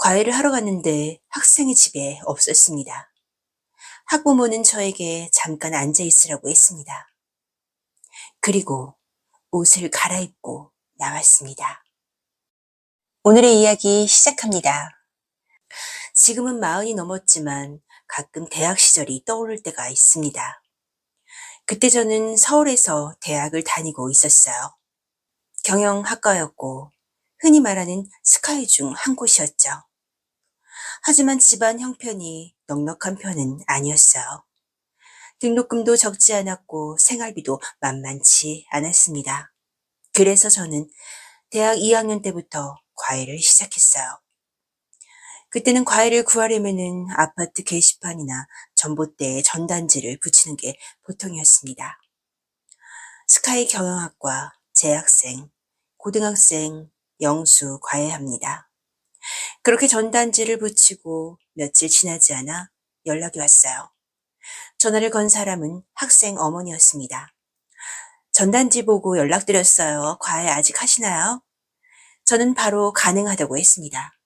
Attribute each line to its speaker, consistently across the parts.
Speaker 1: 과외를 하러 갔는데 학생이 집에 없었습니다. 학부모는 저에게 잠깐 앉아 있으라고 했습니다. 그리고 옷을 갈아입고 나왔습니다. 오늘의 이야기 시작합니다. 지금은 40이 넘었지만 가끔 대학 시절이 떠오를 때가 있습니다. 그때 저는 서울에서 대학을 다니고 있었어요. 경영학과였고 흔히 말하는 스카이 중 한 곳이었죠. 하지만 집안 형편이 넉넉한 편은 아니었어요. 등록금도 적지 않았고 생활비도 만만치 않았습니다. 그래서 저는 대학 2학년 때부터 과외를 시작했어요. 그때는 과외를 구하려면은 아파트 게시판이나 전봇대에 전단지를 붙이는 게 보통이었습니다. 스카이 경영학과 재학생, 고등학생, 영수 과외합니다. 그렇게 전단지를 붙이고 며칠 지나지 않아 연락이 왔어요. 전화를 건 사람은 학생 어머니였습니다. 전단지 보고 연락드렸어요. 과외 아직 하시나요? 저는 바로 가능하다고 했습니다.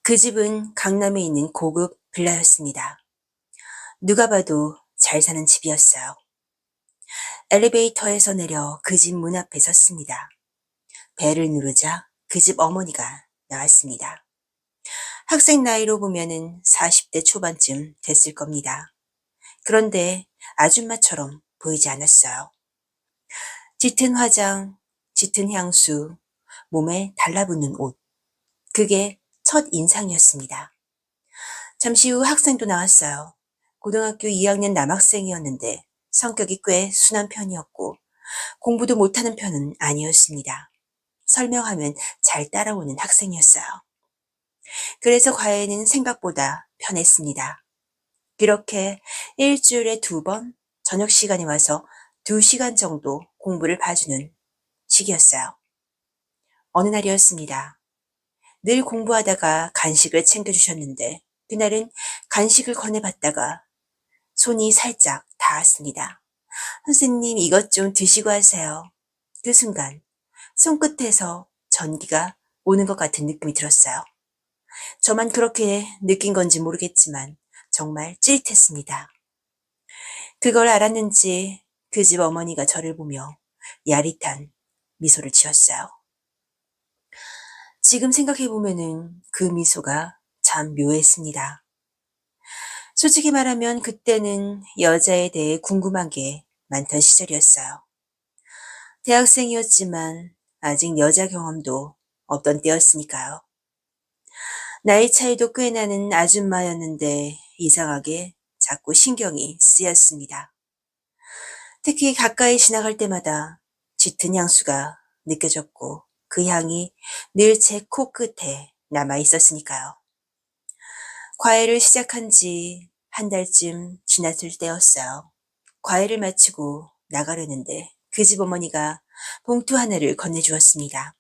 Speaker 1: 그 집은 강남에 있는 고급 빌라였습니다. 누가 봐도 잘 사는 집이었어요. 엘리베이터에서 내려 그 집 문 앞에 섰습니다. 벨을 누르자 그 집 어머니가 나왔습니다. 학생 나이로 보면은 40대 초반쯤 됐을 겁니다. 그런데 아줌마처럼 보이지 않았어요. 짙은 화장, 짙은 향수, 몸에 달라붙는 옷. 그게 첫 인상이었습니다. 잠시 후 학생도 나왔어요. 고등학교 2학년 남학생이었는데 성격이 꽤 순한 편이었고 공부도 못하는 편은 아니었습니다. 설명하면 잘 따라오는 학생이었어요. 그래서 과외는 생각보다 편했습니다. 그렇게 일주일에 2번 저녁 시간에 와서 2시간 정도 공부를 봐주는 시기였어요. 어느 날이었습니다. 늘 공부하다가 간식을 챙겨주셨는데 그날은 간식을 건네봤다가 손이 살짝 닿았습니다. 선생님, 이것 좀 드시고 하세요. 그 순간 손끝에서 전기가 오는 것 같은 느낌이 들었어요. 저만 그렇게 느낀 건지 모르겠지만 정말 찌릿했습니다. 그걸 알았는지 그 집 어머니가 저를 보며 야릿한 미소를 지었어요. 지금 생각해보면은 그 미소가 참 묘했습니다. 솔직히 말하면 그때는 여자에 대해 궁금한 게 많던 시절이었어요. 대학생이었지만 아직 여자 경험도 없던 때였으니까요. 나이 차이도 꽤 나는 아줌마였는데 이상하게 자꾸 신경이 쓰였습니다. 특히 가까이 지나갈 때마다 짙은 향수가 느껴졌고 그 향이 늘 제 코끝에 남아 있었으니까요. 과외를 시작한 지 한 달쯤 지났을 때였어요. 과외를 마치고 나가려는데 그 집 어머니가 봉투 하나를 건네주었습니다.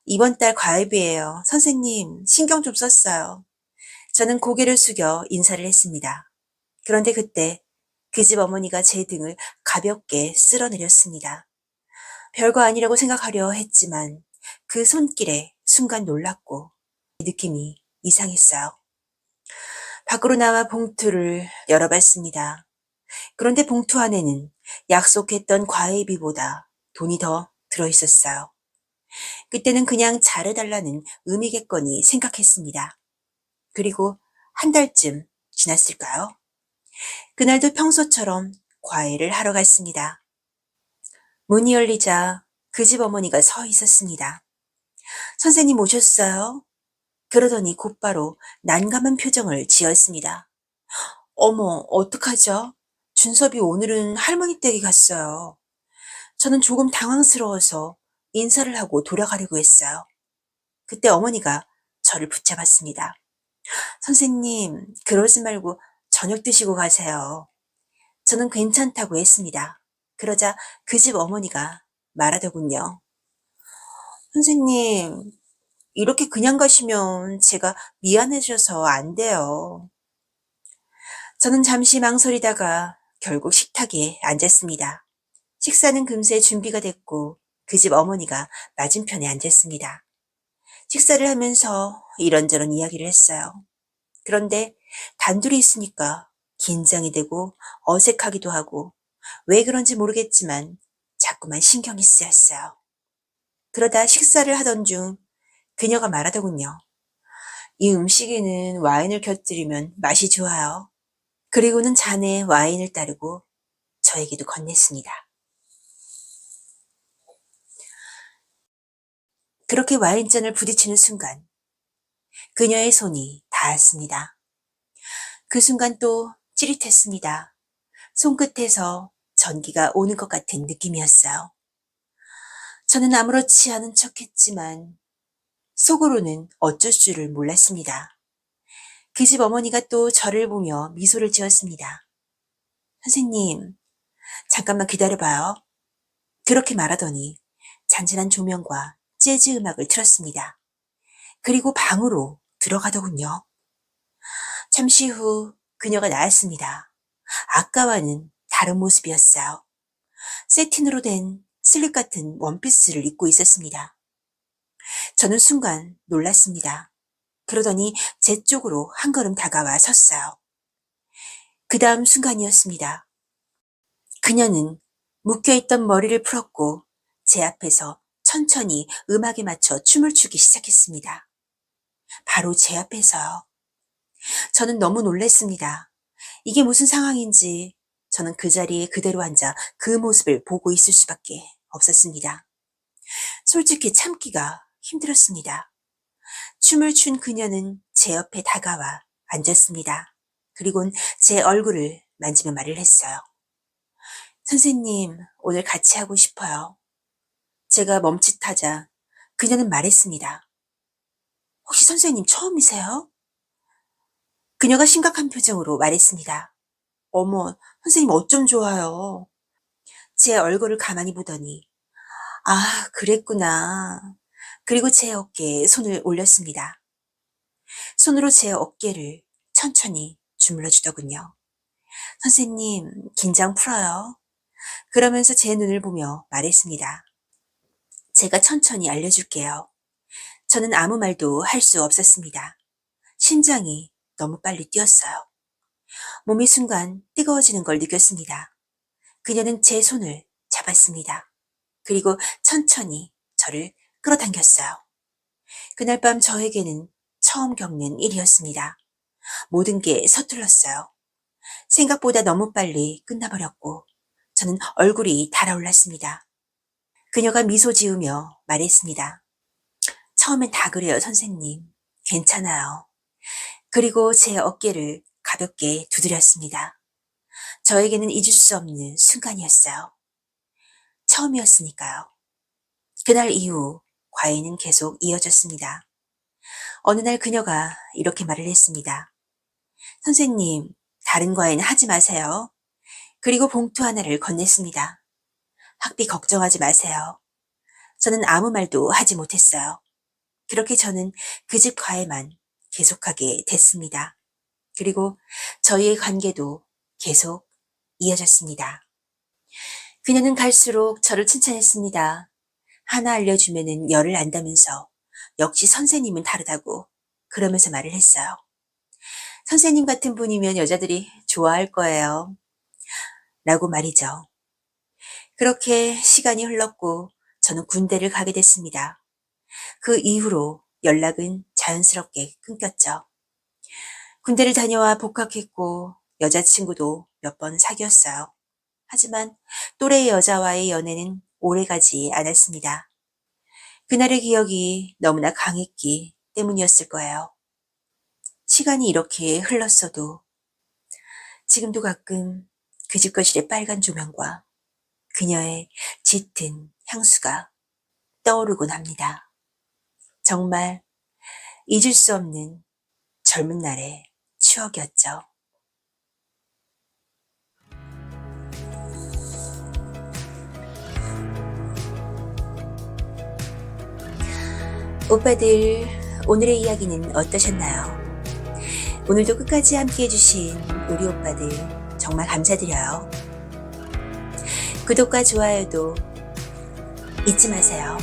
Speaker 1: 이번 달 과외비예요. 선생님, 신경 좀 썼어요. 저는 고개를 숙여 인사를 했습니다. 그런데 그때 그 집 어머니가 제 등을 가볍게 쓸어내렸습니다. 별거 아니라고 생각하려 했지만 그 손길에 순간 놀랐고 느낌이 이상했어요. 밖으로 나와 봉투를 열어봤습니다. 그런데 봉투 안에는 약속했던 과외비보다 돈이 더 들어있었어요. 그때는 그냥 잘해달라는 의미겠거니 생각했습니다. 그리고 한 달쯤 지났을까요? 그날도 평소처럼 과외를 하러 갔습니다. 문이 열리자 그 집 어머니가 서 있었습니다. 선생님 오셨어요? 그러더니 곧바로 난감한 표정을 지었습니다. 어머, 어떡하죠? 준섭이 오늘은 할머니 댁에 갔어요. 저는 조금 당황스러워서 인사를 하고 돌아가려고 했어요. 그때 어머니가 저를 붙잡았습니다. 선생님, 그러지 말고 저녁 드시고 가세요. 저는 괜찮다고 했습니다. 그러자 그 집 어머니가 말하더군요. 선생님, 이렇게 그냥 가시면 제가 미안해져서 안 돼요. 저는 잠시 망설이다가 결국 식탁에 앉았습니다. 식사는 금세 준비가 됐고 그 집 어머니가 맞은편에 앉았습니다. 식사를 하면서 이런저런 이야기를 했어요. 그런데 단둘이 있으니까 긴장이 되고 어색하기도 하고 왜 그런지 모르겠지만 자꾸만 신경이 쓰였어요. 그러다 식사를 하던 중 그녀가 말하더군요. 이 음식에는 와인을 곁들이면 맛이 좋아요. 그리고는 잔에 와인을 따르고 저에게도 건넸습니다. 그렇게 와인잔을 부딪히는 순간 그녀의 손이 닿았습니다. 그 순간 또 찌릿했습니다. 손끝에서 전기가 오는 것 같은 느낌이었어요. 저는 아무렇지 않은 척했지만 속으로는 어쩔 줄을 몰랐습니다. 그 집 어머니가 또 저를 보며 미소를 지었습니다. 선생님, 잠깐만 기다려봐요. 그렇게 말하더니 잔잔한 조명과 재즈 음악을 틀었습니다. 그리고 방으로 들어가더군요. 잠시 후 그녀가 나왔습니다. 아까와는 다른 모습이었어요. 세틴으로 된 슬립 같은 원피스를 입고 있었습니다. 저는 순간 놀랐습니다. 그러더니 제 쪽으로 한 걸음 다가와 섰어요. 그 다음 순간이었습니다. 그녀는 묶여있던 머리를 풀었고 제 앞에서 천천히 음악에 맞춰 춤을 추기 시작했습니다. 바로 제 앞에서요. 저는 너무 놀랐습니다. 이게 무슨 상황인지 저는 그 자리에 그대로 앉아 그 모습을 보고 있을 수밖에 없었습니다. 솔직히 참기가 힘들었습니다. 춤을 춘 그녀는 제 옆에 다가와 앉았습니다. 그리곤 제 얼굴을 만지며 말을 했어요. 선생님, 오늘 같이 하고 싶어요. 제가 멈칫하자 그녀는 말했습니다. 혹시 선생님 처음이세요? 그녀가 심각한 표정으로 말했습니다. 어머, 선생님 어쩜 좋아요. 제 얼굴을 가만히 보더니 아, 그랬구나. 그리고 제 어깨에 손을 올렸습니다. 손으로 제 어깨를 천천히 주물러 주더군요. 선생님, 긴장 풀어요. 그러면서 제 눈을 보며 말했습니다. 제가 천천히 알려줄게요. 저는 아무 말도 할 수 없었습니다. 심장이 너무 빨리 뛰었어요. 몸이 순간 뜨거워지는 걸 느꼈습니다. 그녀는 제 손을 잡았습니다. 그리고 천천히 저를 끌어당겼어요. 그날 밤 저에게는 처음 겪는 일이었습니다. 모든 게 서툴렀어요. 생각보다 너무 빨리 끝나버렸고 저는 얼굴이 달아올랐습니다. 그녀가 미소 지으며 말했습니다. 처음엔 다 그래요, 선생님. 괜찮아요. 그리고 제 어깨를 가볍게 두드렸습니다. 저에게는 잊을 수 없는 순간이었어요. 처음이었으니까요. 그날 이후 과외는 계속 이어졌습니다. 어느 날 그녀가 이렇게 말을 했습니다. 선생님, 다른 과외는 하지 마세요. 그리고 봉투 하나를 건넸습니다. 학비 걱정하지 마세요. 저는 아무 말도 하지 못했어요. 그렇게 저는 그 집 과외만 계속하게 됐습니다. 그리고 저희의 관계도 계속 이어졌습니다. 그녀는 갈수록 저를 칭찬했습니다. 하나 알려주면은 열을 안다면서 역시 선생님은 다르다고 그러면서 말을 했어요. 선생님 같은 분이면 여자들이 좋아할 거예요. 라고 말이죠. 그렇게 시간이 흘렀고 저는 군대를 가게 됐습니다. 그 이후로 연락은 자연스럽게 끊겼죠. 군대를 다녀와 복학했고 여자친구도 몇 번 사귀었어요. 하지만 또래의 여자와의 연애는 오래가지 않았습니다. 그날의 기억이 너무나 강했기 때문이었을 거예요. 시간이 이렇게 흘렀어도 지금도 가끔 그 집 거실의 빨간 조명과 그녀의 짙은 향수가 떠오르곤 합니다. 정말 잊을 수 없는 젊은 날의 추억이었죠. 오빠들, 오늘의 이야기는 어떠셨나요? 오늘도 끝까지 함께 해주신 우리 오빠들 정말 감사드려요. 구독과 좋아요도 잊지 마세요.